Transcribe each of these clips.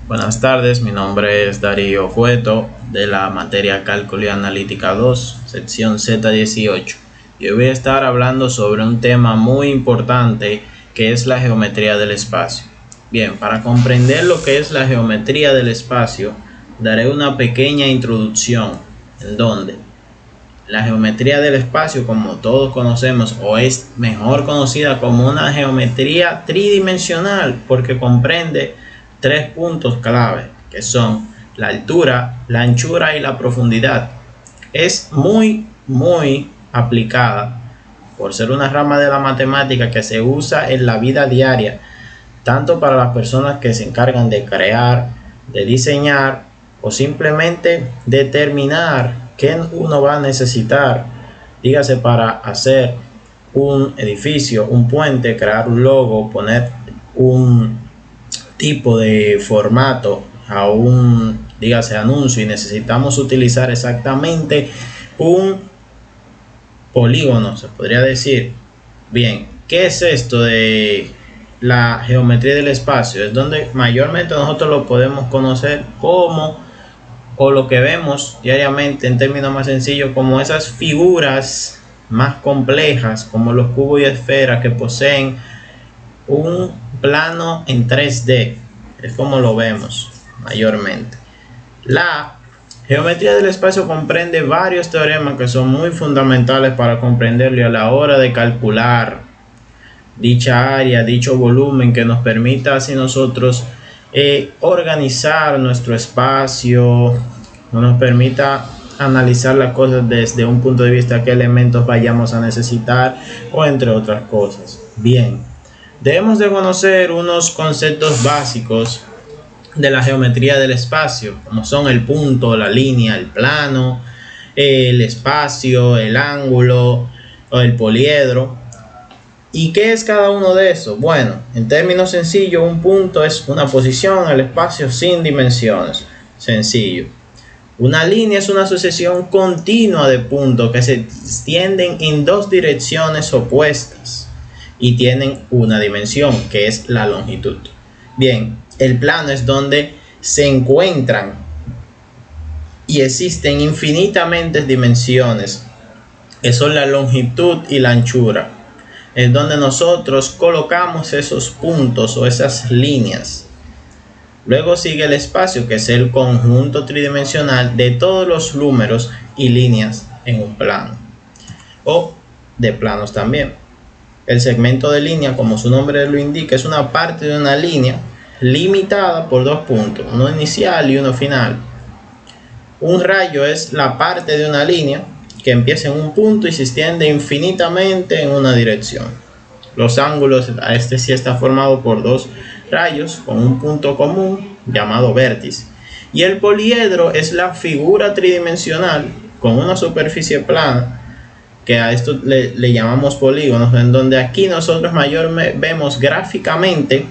Buenas tardes, mi nombre es Darío Cueto de la materia Cálculo y Analítica 2, sección Z18. Y hoy voy a estar hablando sobre un tema muy importante que es la geometría del espacio. Bien, para comprender lo que es la geometría del espacio, daré una pequeña introducción en donde la geometría del espacio, como todos conocemos, o es mejor conocida como una geometría tridimensional, porque comprende tres puntos clave, que son la altura, la anchura y la profundidad. Es muy aplicada por ser una rama de la matemática que se usa en la vida diaria, tanto para las personas que se encargan de crear, de diseñar o simplemente determinar qué uno va a necesitar, dígase para hacer un edificio, un puente, crear un logo, poner un tipo de formato a un, dígase, anuncio, y necesitamos utilizar exactamente un polígono, se podría decir. Bien, ¿qué es esto de la geometría del espacio? Es donde mayormente nosotros lo podemos conocer como, o lo que vemos diariamente en términos más sencillos, como esas figuras más complejas, como los cubos y esferas que poseen un plano en 3D. Es como lo vemos mayormente. La geometría del espacio comprende varios teoremas que son muy fundamentales para comprenderlo, y a la hora de calcular dicha área, dicho volumen, que nos permita así nosotros organizar nuestro espacio, nos permita analizar las cosas desde un punto de vista, qué elementos vayamos a necesitar, o entre otras cosas. Bien, debemos de conocer unos conceptos básicos de la geometría del espacio, como son el punto, la línea, el plano, el espacio, el ángulo o el poliedro. ¿Y qué es cada uno de esos? Bueno, en términos sencillos, un punto es una posición en el espacio sin dimensiones. Sencillo. Una línea es una sucesión continua de puntos que se extienden en dos direcciones opuestas y tienen una dimensión, que es la longitud. Bien, el plano es donde se encuentran y existen infinitamente dimensiones, que son la longitud y la anchura. Es donde nosotros colocamos esos puntos o esas líneas. Luego sigue el espacio, que es el conjunto tridimensional de todos los números y líneas en un plano, o de planos también. El segmento de línea, como su nombre lo indica, es una parte de una línea limitada por dos puntos, uno inicial y uno final. Un rayo es la parte de una línea que empieza en un punto y se extiende infinitamente en una dirección. Los ángulos, este sí está formado por dos rayos con un punto común llamado vértice. Y el poliedro es la figura tridimensional con una superficie plana, que a esto le llamamos polígonos, en donde aquí nosotros mayormente vemos gráficamente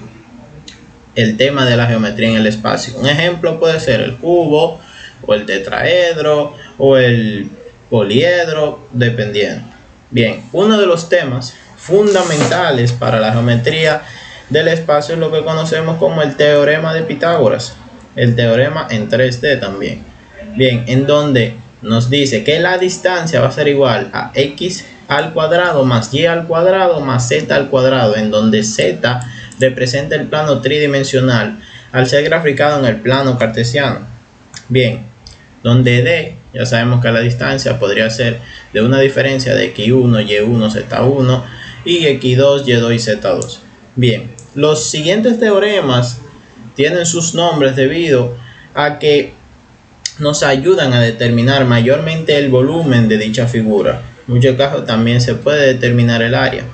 el tema de la geometría en el espacio. Un ejemplo puede ser el cubo, o el tetraedro, o el poliedro, dependiendo. Bien, uno de los temas fundamentales para la geometría del espacio es lo que conocemos como el teorema de Pitágoras, el teorema en 3D también. Bien, en donde nos dice que la distancia va a ser igual a x al cuadrado más y al cuadrado más z al cuadrado, en donde z representa el plano tridimensional al ser graficado en el plano cartesiano. Bien, donde d, ya sabemos que la distancia podría ser de una diferencia de x1, y1, z1 y x2, y2 y z2. Bien, los siguientes teoremas tienen sus nombres debido a que nos ayudan a determinar mayormente el volumen de dicha figura. En muchos casos también se puede determinar el área.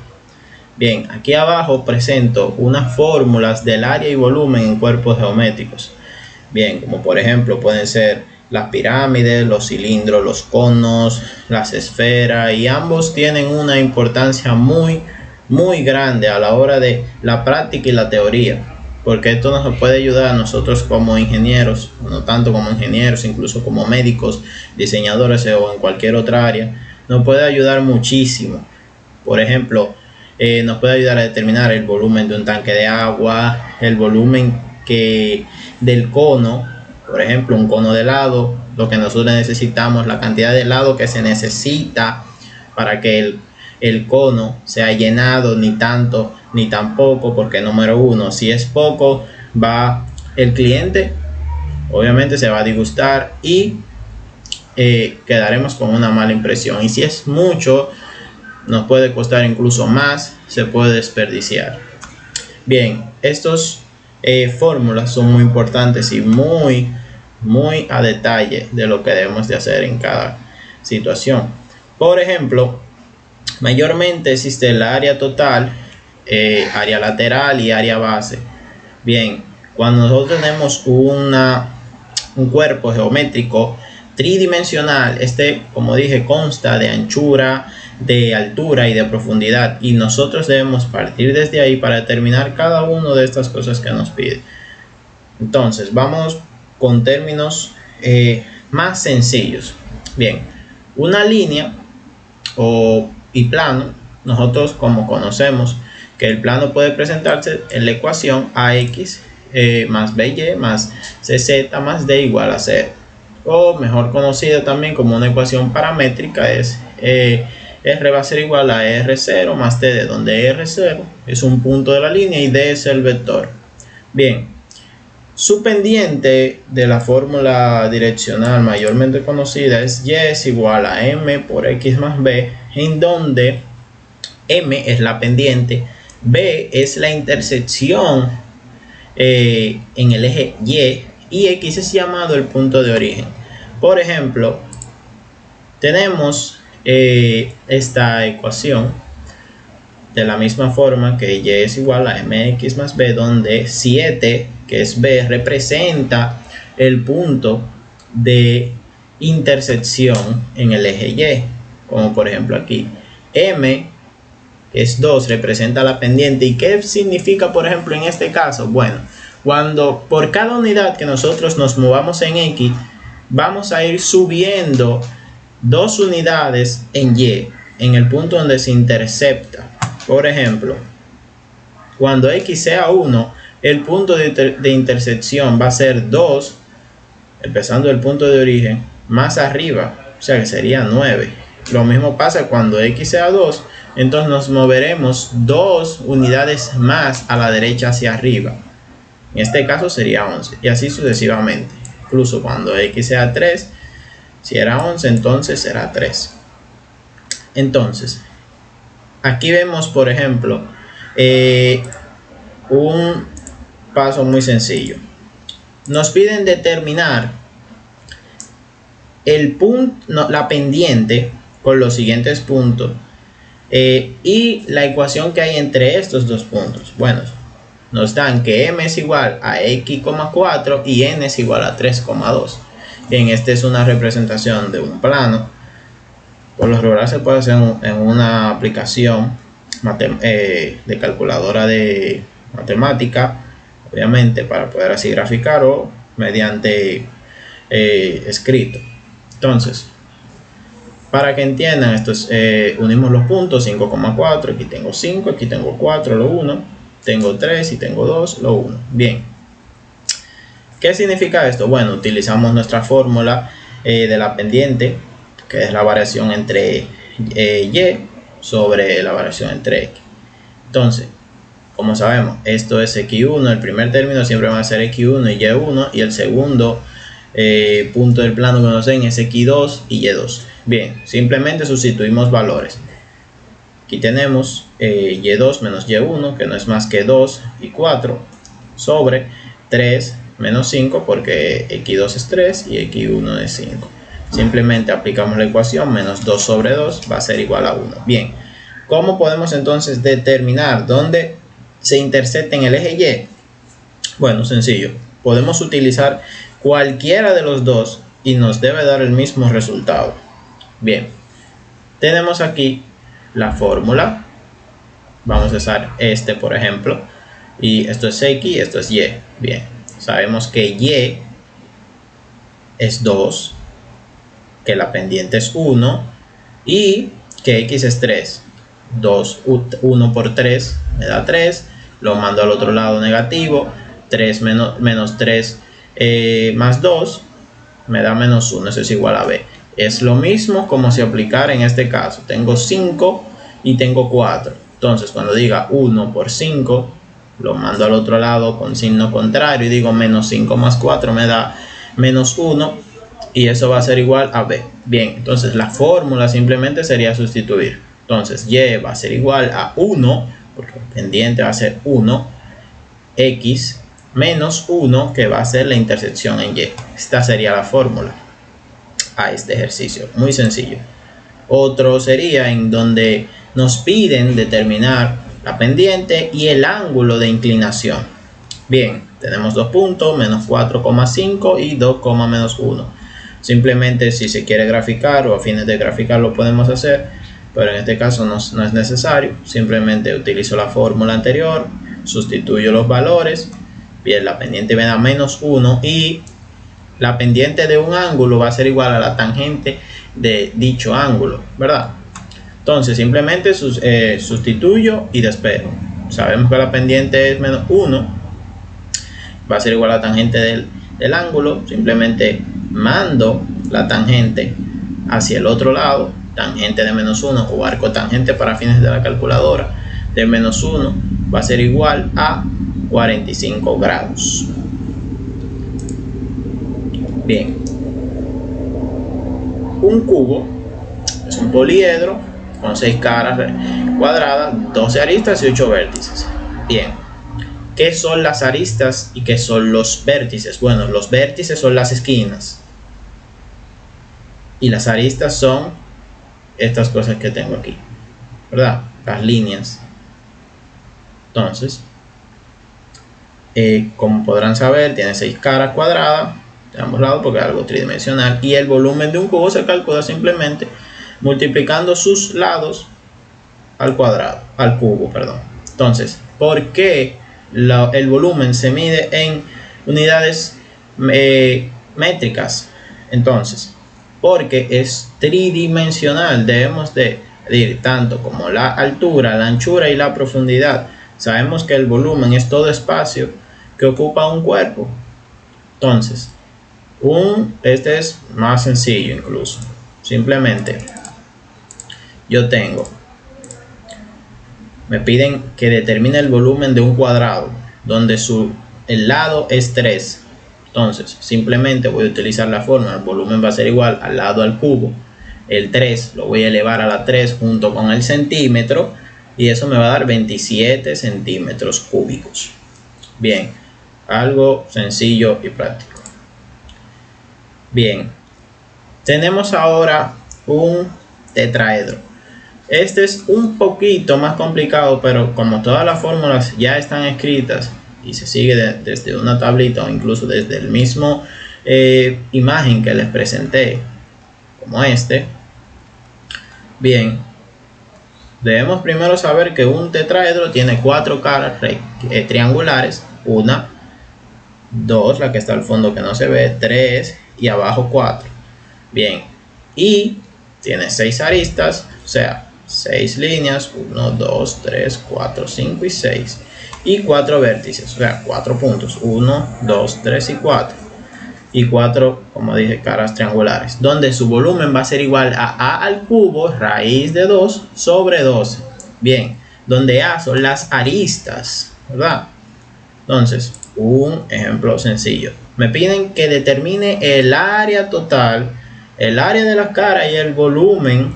Bien, aquí abajo presento unas fórmulas del área y volumen en cuerpos geométricos. Bien, como por ejemplo pueden ser las pirámides, los cilindros, los conos, las esferas, y ambos tienen una importancia muy grande a la hora de la práctica y la teoría, porque esto nos puede ayudar a nosotros como ingenieros, no tanto como ingenieros, incluso como médicos, diseñadores o en cualquier otra área, nos puede ayudar muchísimo. Por ejemplo, nos puede ayudar a determinar el volumen de un tanque de agua, el volumen que del cono. Por ejemplo, un cono de helado, lo que nosotros necesitamos, la cantidad de helado que se necesita para que el cono sea llenado, ni tanto ni tampoco, porque número uno, si es poco, el cliente obviamente se va a disgustar y quedaremos con una mala impresión, y si es mucho, nos puede costar incluso más, se puede desperdiciar. Bien, estos fórmulas son muy importantes y muy a detalle de lo que debemos de hacer en cada situación. Por ejemplo, mayormente existe el área total, área lateral y área base. Bien, cuando nosotros tenemos un cuerpo geométrico tridimensional, como dije, consta de anchura, de altura y de profundidad, y nosotros debemos partir desde ahí para determinar cada una de estas cosas que nos pide. Entonces vamos con términos más sencillos. Bien, una línea y plano, nosotros como conocemos que el plano puede presentarse en la ecuación ax más by más cz más d igual a 0, o mejor conocida también como una ecuación paramétrica, es r va a ser igual a r0 más td, donde r0 es un punto de la línea y d es el vector. Bien, su pendiente de la fórmula direccional mayormente conocida es y es igual a m por x más b, en donde m es la pendiente, b es la intersección en el eje y x es llamado el punto de origen. Por ejemplo, tenemos esta ecuación de la misma forma que y es igual a mx más b, donde 7, que es b, representa el punto de intersección en el eje y, como por ejemplo aquí. M, que es 2, representa la pendiente. ¿Y qué significa, por ejemplo, en este caso? Bueno, cuando por cada unidad que nosotros nos movamos en x, vamos a ir subiendo 2 unidades en y, en el punto donde se intercepta. Por ejemplo, cuando x sea 1, el punto de intersección va a ser 2, empezando el punto de origen, más arriba, o sea que sería 9. Lo mismo pasa cuando x sea 2, entonces nos moveremos 2 unidades más a la derecha hacia arriba. En este caso sería 11, y así sucesivamente. Incluso cuando x sea 3, si era 11, entonces será 3. Entonces, aquí vemos, por ejemplo, un paso muy sencillo. Nos piden determinar la pendiente con los siguientes puntos y la ecuación que hay entre estos dos puntos. Bueno, nos dan que m es igual a x,4 y n es igual a 3,2. Bien, esta es una representación de un plano. Por lo regular se puede hacer en una aplicación de calculadora de matemática, obviamente, para poder así graficar, o mediante escrito. Entonces, para que entiendan, unimos los puntos. 5,4, aquí tengo 5, aquí tengo 4, lo 1, tengo 3 y tengo 2, lo 1. Bien, ¿qué significa esto? Bueno, utilizamos nuestra fórmula de la pendiente, que es la variación entre y sobre la variación entre x. Entonces, como sabemos, esto es x1, el primer término siempre va a ser x1 y y1, y el segundo punto del plano que nos den es x2 y y2. Bien, simplemente sustituimos valores. Aquí tenemos y2 menos y1, que no es más que 2 y 4, sobre 3 menos 5, porque x2 es 3 y x1 es 5. Simplemente aplicamos la ecuación, menos 2 sobre 2 va a ser igual a 1. Bien, ¿cómo podemos entonces determinar dónde se intersecta en el eje y? Bueno, sencillo. Podemos utilizar cualquiera de los dos y nos debe dar el mismo resultado. Bien, tenemos aquí la fórmula. Vamos a usar por ejemplo, y esto es x y esto es y. Bien, sabemos que y es 2, que la pendiente es 1 y que x es 3. 1 por 3 me da 3, lo mando al otro lado negativo, 3 menos 3 más 2 me da menos 1, eso es igual a b. Es lo mismo como si aplicara en este caso. Tengo 5 y tengo 4. Entonces, cuando diga 1 por 5, lo mando al otro lado con signo contrario y digo menos 5 más 4 me da menos 1 y eso va a ser igual a b. Bien, entonces la fórmula simplemente sería sustituir. Entonces, y va a ser igual a 1, porque el pendiente va a ser 1, x menos 1, que va a ser la intersección en y. Esta sería la fórmula a este ejercicio, muy sencillo. Otro sería en donde nos piden determinar la pendiente y el ángulo de inclinación. Bien, tenemos dos puntos, menos 4,5 y 2, menos 1. Simplemente si se quiere graficar o a fines de graficar lo podemos hacer, pero en este caso no es necesario. Simplemente utilizo la fórmula anterior, sustituyo los valores. Bien, la pendiente me da menos 1 y la pendiente de un ángulo va a ser igual a la tangente de dicho ángulo, ¿verdad? Entonces simplemente sustituyo y despego. Sabemos que la pendiente es menos 1, va a ser igual a la tangente del ángulo. Simplemente mando la tangente hacia el otro lado, tangente de menos 1 o arco tangente para fines de la calculadora de menos 1 va a ser igual a 45 grados. Bien, un cubo es un poliedro con 6 caras cuadradas, 12 aristas y 8 vértices. Bien, ¿qué son las aristas y qué son los vértices? Bueno, los vértices son las esquinas y las aristas son estas cosas que tengo aquí, ¿verdad? Las líneas. Entonces, como podrán saber, tiene 6 caras cuadradas de ambos lados porque es algo tridimensional, y el volumen de un cubo se calcula simplemente multiplicando sus lados al cubo. Entonces, ¿por qué el volumen se mide en unidades métricas? Entonces, porque es tridimensional. Debemos de medir tanto como la altura, la anchura y la profundidad. Sabemos que el volumen es todo espacio que ocupa un cuerpo. Entonces, este es más sencillo incluso. Simplemente me piden que determine el volumen de un cuadrado donde el lado es 3. Entonces simplemente voy a utilizar la fórmula. El volumen va a ser igual al lado al cubo. El 3 lo voy a elevar a la 3 junto con el centímetro y eso me va a dar 27 centímetros cúbicos. Bien, algo sencillo y práctico. Bien, tenemos ahora un tetraedro. Este es un poquito más complicado, pero como todas las fórmulas ya están escritas y se sigue desde una tablita o incluso desde el mismo imagen que les presenté, como este. Bien, debemos primero saber que un tetraedro tiene 4 caras triangulares, 1, 2, la que está al fondo que no se ve, 3 y abajo 4. Bien, y tiene 6 aristas, o sea, 6 líneas, 1, 2, 3, 4, 5 y 6. Y 4 vértices, o sea, 4 puntos, 1, 2, 3 y 4. Y 4, como dije, caras triangulares, donde su volumen va a ser igual a al cubo raíz de 2 sobre 12. Bien, donde A son las aristas, ¿verdad? Entonces, un ejemplo sencillo. Me piden que determine el área total, el área de las caras y el volumen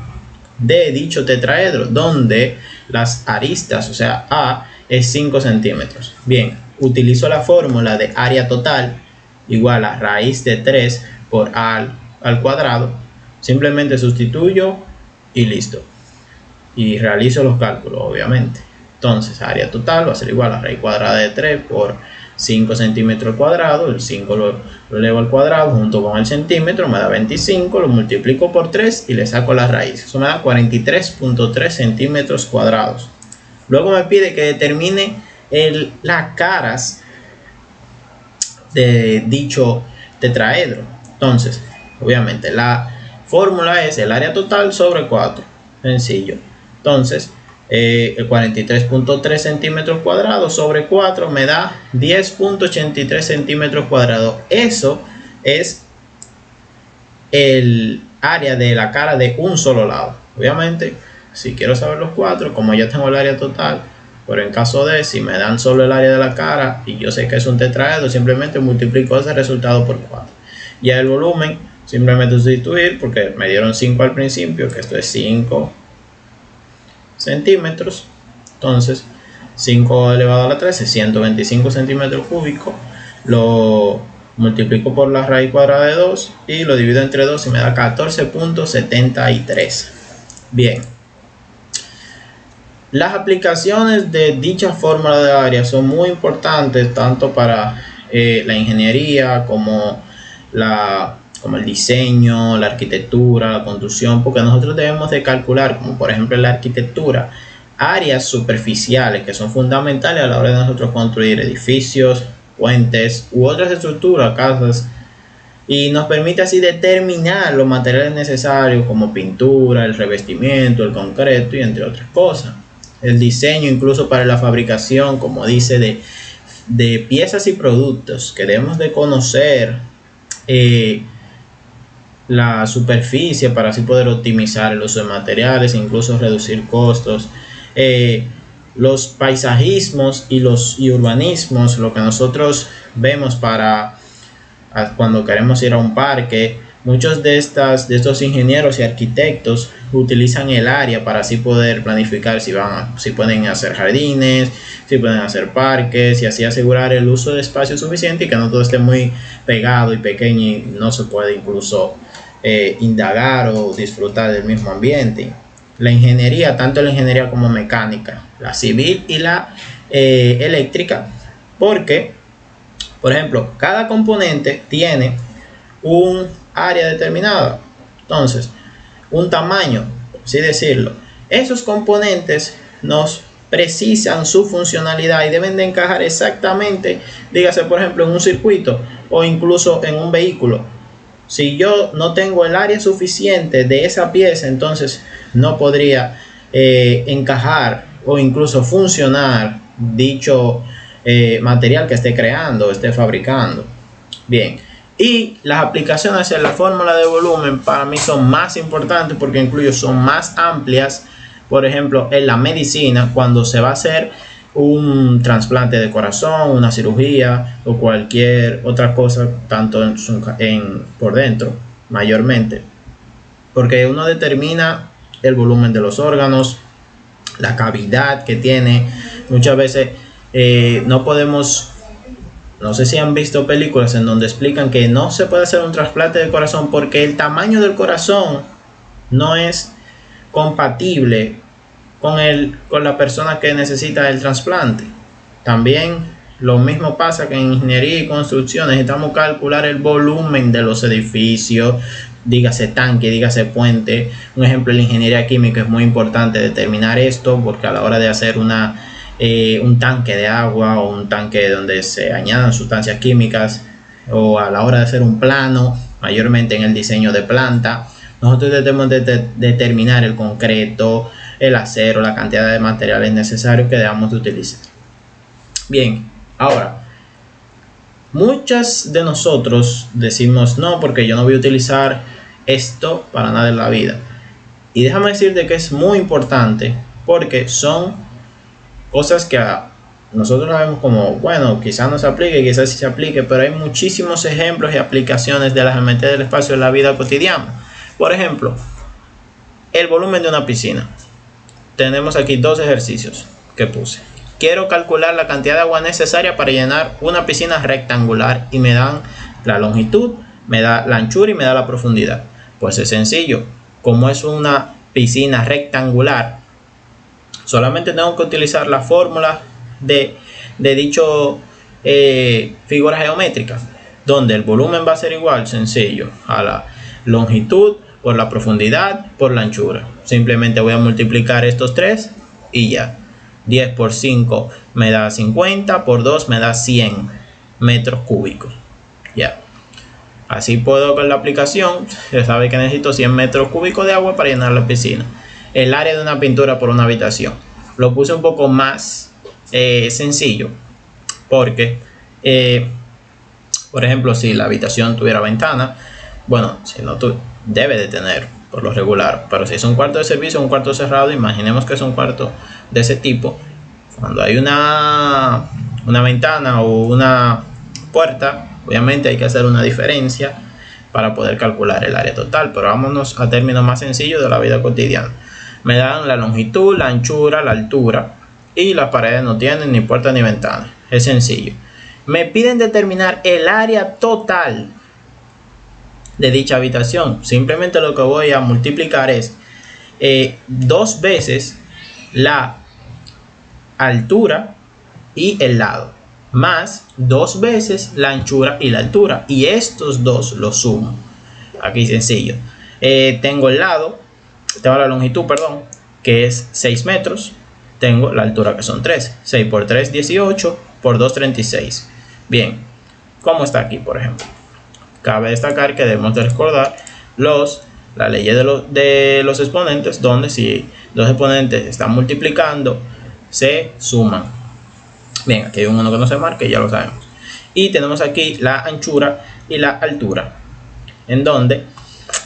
de dicho tetraedro, donde las aristas, o sea, A es 5 centímetros. Bien, utilizo la fórmula de área total igual a raíz de 3 por A al cuadrado. Simplemente sustituyo y listo. Y realizo los cálculos, obviamente. Entonces, área total va a ser igual a raíz cuadrada de 3 por 5 centímetros cuadrados. El 5 lo elevo al cuadrado junto con el centímetro, me da 25, lo multiplico por 3 y le saco la raíz. Eso me da 43.3 centímetros cuadrados. Luego me pide que determine las caras de dicho tetraedro. Entonces, obviamente, la fórmula es el área total sobre 4. Sencillo. Entonces, 43.3 centímetros cuadrados sobre 4 me da 10.83 centímetros cuadrados. Eso es el área de la cara de un solo lado. Obviamente, si quiero saber los 4, como ya tengo el área total, pero en caso de si me dan solo el área de la cara y yo sé que es un tetraedro, simplemente multiplico ese resultado por 4. Ya el volumen, simplemente sustituir, porque me dieron 5 al principio, que esto es 5 centímetros. Entonces 5 elevado a la 13, 125 centímetros cúbicos. Lo multiplico por la raíz cuadrada de 2 y lo divido entre 2 y me da 14.73. Bien, las aplicaciones de dicha fórmula de área son muy importantes tanto para la ingeniería como el diseño, la arquitectura, la construcción, porque nosotros debemos de calcular, como por ejemplo en la arquitectura, áreas superficiales que son fundamentales a la hora de nosotros construir edificios, puentes u otras estructuras, casas, y nos permite así determinar los materiales necesarios como pintura, el revestimiento, el concreto y entre otras cosas. El diseño incluso para la fabricación, como dice, de piezas y productos que debemos de conocer la superficie para así poder optimizar el uso de materiales, incluso reducir costos. Los paisajismos y urbanismos, lo que nosotros vemos para cuando queremos ir a un parque, muchos de estos ingenieros y arquitectos utilizan el área para así poder planificar si pueden hacer jardines, si pueden hacer parques y así asegurar el uso de espacio suficiente y que no todo esté muy pegado y pequeño y no se puede incluso indagar o disfrutar del mismo ambiente. La ingeniería, tanto la ingeniería como mecánica, la civil y la eléctrica, porque, por ejemplo, cada componente tiene un área determinada, entonces, un tamaño, así decirlo. Esos componentes nos precisan su funcionalidad y deben de encajar exactamente, dígase por ejemplo, en un circuito o incluso en un vehículo. Si yo no tengo el área suficiente de esa pieza, entonces no podría encajar o incluso funcionar dicho material que esté creando, esté fabricando. Bien, y las aplicaciones en la fórmula de volumen para mí son más importantes porque incluso son más amplias. Por ejemplo, en la medicina, cuando se va a hacer un trasplante de corazón, una cirugía o cualquier otra cosa, tanto por dentro, mayormente, porque uno determina el volumen de los órganos, la cavidad que tiene. Muchas veces no sé si han visto películas en donde explican que no se puede hacer un trasplante de corazón porque el tamaño del corazón no es compatible con la persona que necesita el trasplante. También lo mismo pasa que en ingeniería y construcción necesitamos calcular el volumen de los edificios, dígase tanque, dígase puente. Un ejemplo, en la ingeniería química es muy importante determinar esto porque a la hora de hacer un tanque de agua o un tanque donde se añadan sustancias químicas, o a la hora de hacer un plano, mayormente en el diseño de planta, nosotros debemos determinar el concreto, el acero, la cantidad de materiales necesarios que debamos de utilizar. Bien, ahora, muchas de nosotros decimos no, porque yo no voy a utilizar esto para nada en la vida. Y déjame decirte que es muy importante porque son cosas que nosotros vemos como, bueno, quizás no se aplique, quizás sí se aplique, pero hay muchísimos ejemplos y aplicaciones de la geometría del espacio en la vida cotidiana. Por ejemplo, el volumen de una piscina. Tenemos aquí dos ejercicios que puse. Quiero calcular la cantidad de agua necesaria para llenar una piscina rectangular y me dan la longitud, me da la anchura y me da la profundidad. Pues es sencillo. Como es una piscina rectangular, solamente tengo que utilizar la fórmula de dicho figura geométrica, donde el volumen va a ser igual, sencillo, a la longitud por la profundidad por la anchura. Simplemente voy a multiplicar estos tres y ya. 10 por 5 me da 50, por 2 me da 100 metros cúbicos. Ya. Así puedo con la aplicación. Se sabe que necesito 100 metros cúbicos de agua para llenar la piscina. El área de una pintura por una habitación. lo puse un poco más sencillo, porque por ejemplo, si la habitación tuviera ventana, bueno, si no debe de tener por lo regular, pero si es un cuarto de servicio, un cuarto cerrado, imaginemos que es un cuarto de ese tipo, cuando hay una ventana o una puerta, obviamente hay que hacer una diferencia para poder calcular el área total, pero vámonos a términos más sencillos de la vida cotidiana. Me dan la longitud, la anchura, la altura, y las paredes no tienen ni puerta ni ventana. Es sencillo. Me piden determinar el área total de dicha habitación. Simplemente lo que voy a multiplicar es 2 veces la altura y el lado, más 2 veces la anchura y la altura, y estos dos los sumo. Aquí sencillo. Tengo el lado, tengo la longitud, perdón, que es 6 metros. Tengo la altura, que son 3. 6 por 3, 18, por 2, 36. Bien, ¿cómo está aquí, por ejemplo? Cabe destacar que debemos de recordar la ley de los exponentes, donde si dos exponentes están multiplicando, se suman. Bien, aquí hay uno que no se marca, ya lo sabemos. Y tenemos aquí la anchura y la altura, en donde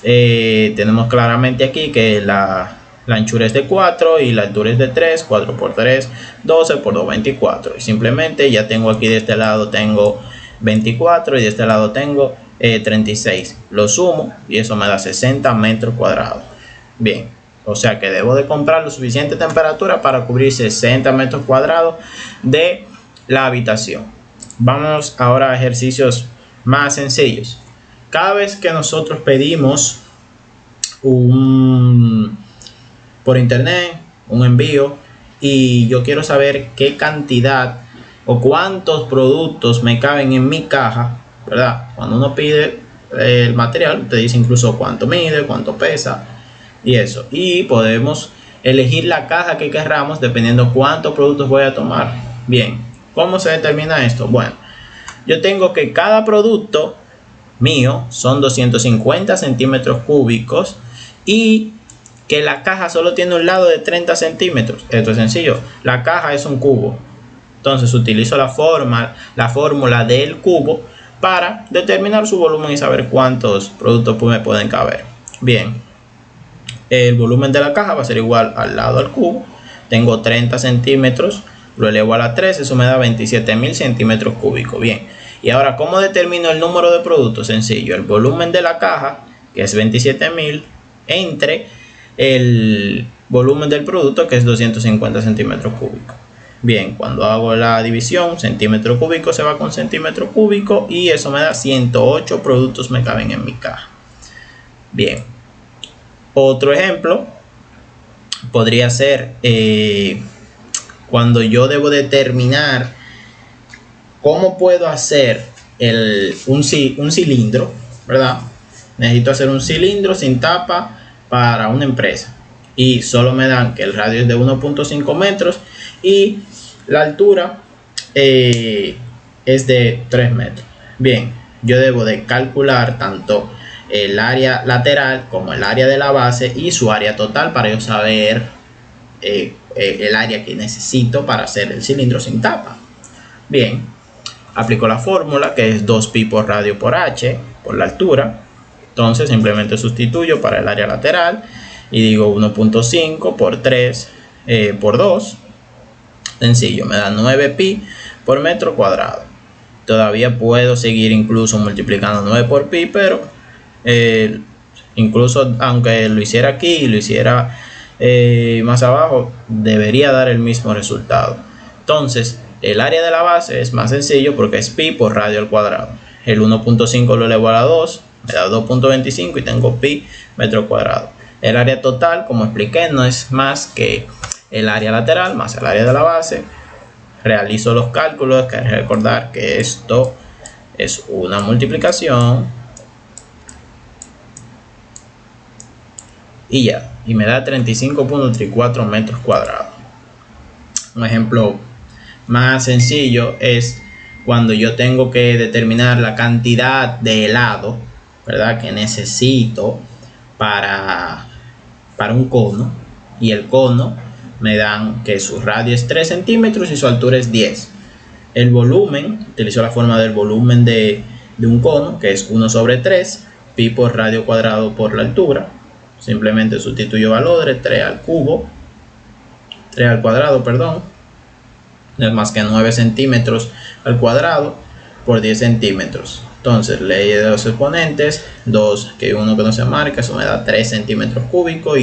tenemos claramente aquí que la anchura es de 4 y la altura es de 3. 4 por 3, 12, por 2, 24. Y simplemente ya tengo aquí de este lado tengo 24 y de este lado tengo 36. Lo sumo y eso me da 60 metros cuadrados. Bien, o sea que debo de comprar lo suficiente temperatura para cubrir 60 metros cuadrados de la habitación. Vamos ahora a ejercicios más sencillos. Cada vez que nosotros pedimos por internet un envío y yo quiero saber qué cantidad o cuántos productos me caben en mi caja, ¿verdad? Cuando uno pide el material, te dice incluso cuánto mide, cuánto pesa y eso. Y podemos elegir la caja que querramos dependiendo cuántos productos voy a tomar. Bien, ¿cómo se determina esto? Bueno, yo tengo que cada producto mío son 250 centímetros cúbicos y que la caja solo tiene un lado de 30 centímetros. Esto es sencillo. La caja es un cubo. Entonces utilizo la fórmula del cubo para determinar su volumen y saber cuántos productos me pueden caber. Bien, el volumen de la caja va a ser igual al lado del cubo. Tengo 30 centímetros, lo elevo a la 3, eso me da 27.000 centímetros cúbicos. Bien, y ahora, ¿cómo determino el número de productos? Sencillo, el volumen de la caja, que es 27.000, entre el volumen del producto, que es 250 centímetros cúbicos. Bien, cuando hago la división, centímetro cúbico se va con centímetro cúbico y eso me da 108 productos me caben en mi caja. Bien, otro ejemplo podría ser cuando yo debo determinar cómo puedo hacer un cilindro, ¿verdad? Necesito hacer un cilindro sin tapa para una empresa y solo me dan que el radio es de 1.5 metros y la altura es de 3 metros. Bien, yo debo de calcular tanto el área lateral como el área de la base y su área total para yo saber el área que necesito para hacer el cilindro sin tapa. Bien, aplico la fórmula que es 2pi por radio por h por la altura. Entonces simplemente sustituyo para el área lateral y digo 1.5 por 3 por 2. Sencillo, me da 9pi por metro cuadrado. Todavía puedo seguir incluso multiplicando 9 por pi, pero incluso aunque lo hiciera aquí y lo hiciera más abajo, debería dar el mismo resultado. Entonces, el área de la base es más sencillo porque es pi por radio al cuadrado. El 1.5 lo elevo a la 2, me da 2.25 y tengo pi metro cuadrado. El área total, como expliqué, no es más que el área lateral más el área de la base. Realizo los cálculos, que hay que recordar que esto es una multiplicación y ya, y me da 35.34 metros cuadrados. Un ejemplo más sencillo es cuando yo tengo que determinar la cantidad de helado, ¿verdad?, que necesito para un cono, y el cono me dan que su radio es 3 centímetros y su altura es 10. El volumen, utilizo la forma del volumen de un cono, que es 1/3, pi por radio cuadrado por la altura. Simplemente sustituyo valores, 3 al cuadrado, perdón, no es más que 9 centímetros al cuadrado por 10 centímetros. Entonces, ley de los exponentes, 2 que 1 que no se marca, eso me da 3 centímetros cúbicos,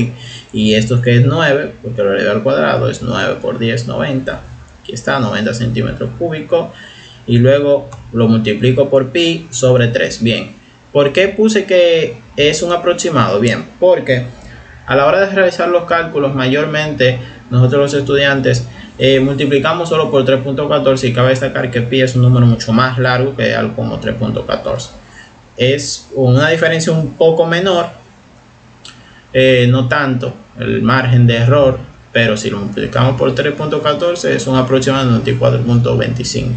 y esto que es 9, porque lo elevo al cuadrado, es 9 por 10, 90. Aquí está, 90 centímetros cúbicos, y luego lo multiplico por pi sobre 3. Bien, ¿por qué puse que es un aproximado? Bien, porque a la hora de realizar los cálculos, mayormente nosotros los estudiantes multiplicamos solo por 3.14, y cabe destacar que pi es un número mucho más largo que algo como 3.14. Es una diferencia un poco menor, no tanto el margen de error, pero si lo multiplicamos por 3.14 es un aproximado de 94.25.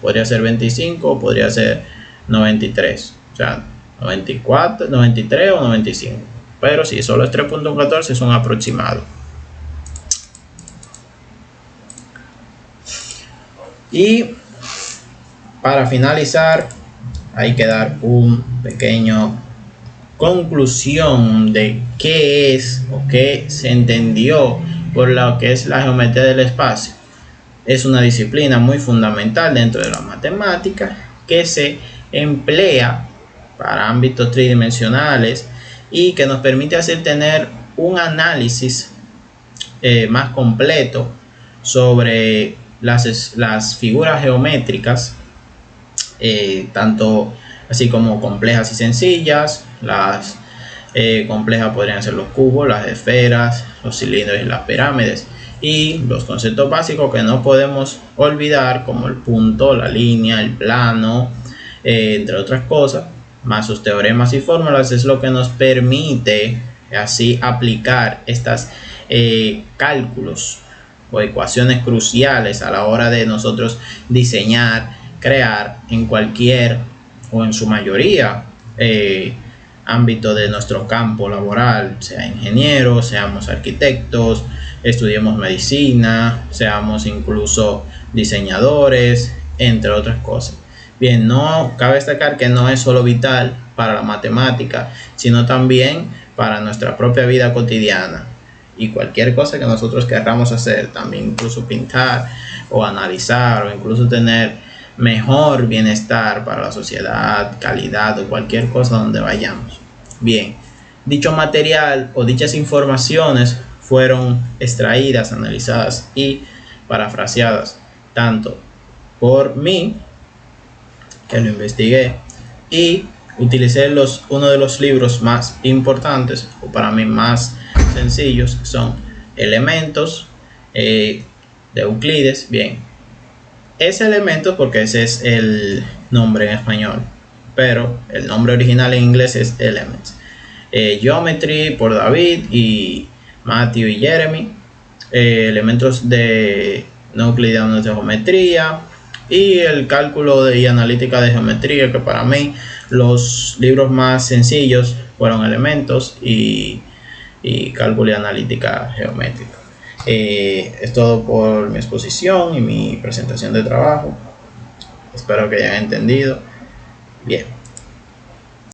Podría ser 25 o podría ser 93, o sea, 94, 93 o 95. Pero si solo es 3.14 es un aproximado. Y para finalizar, hay que dar un pequeño conclusión de qué es o qué se entendió por lo que es la geometría del espacio. Es una disciplina muy fundamental dentro de la matemática que se emplea para ámbitos tridimensionales y que nos permite así tener un análisis más completo sobre las figuras geométricas, tanto así como complejas y sencillas. Las complejas podrían ser los cubos, las esferas, los cilindros y las pirámides, y los conceptos básicos que no podemos olvidar, como el punto, la línea, el plano, entre otras cosas, más sus teoremas y fórmulas, es lo que nos permite así aplicar estos cálculos o ecuaciones cruciales a la hora de nosotros diseñar, crear en cualquier o en su mayoría ámbito de nuestro campo laboral, sea ingenieros, seamos arquitectos, estudiemos medicina, seamos incluso diseñadores, entre otras cosas. Bien, no cabe destacar que no es solo vital para la matemática, sino también para nuestra propia vida cotidiana y cualquier cosa que nosotros queramos hacer, también incluso pintar o analizar, o incluso tener mejor bienestar para la sociedad, calidad o cualquier cosa donde vayamos. Bien, dicho material o dichas informaciones fueron extraídas, analizadas y parafraseadas tanto por mí, que lo investigué, y utilicé uno de los libros más importantes, o para mí más sencillos, que son Elementos de Euclides. Bien, es Elementos porque ese es el nombre en español, pero el nombre original en inglés es Elements. Geometry por David y Matthew y Jeremy. Elementos de no euclidianos de geometría, y el cálculo y analítica de geometría, que para mí los libros más sencillos fueron Elementos y cálculo y analítica geométrica. Es todo por mi exposición y mi presentación de trabajo. Espero que hayan entendido. Bien.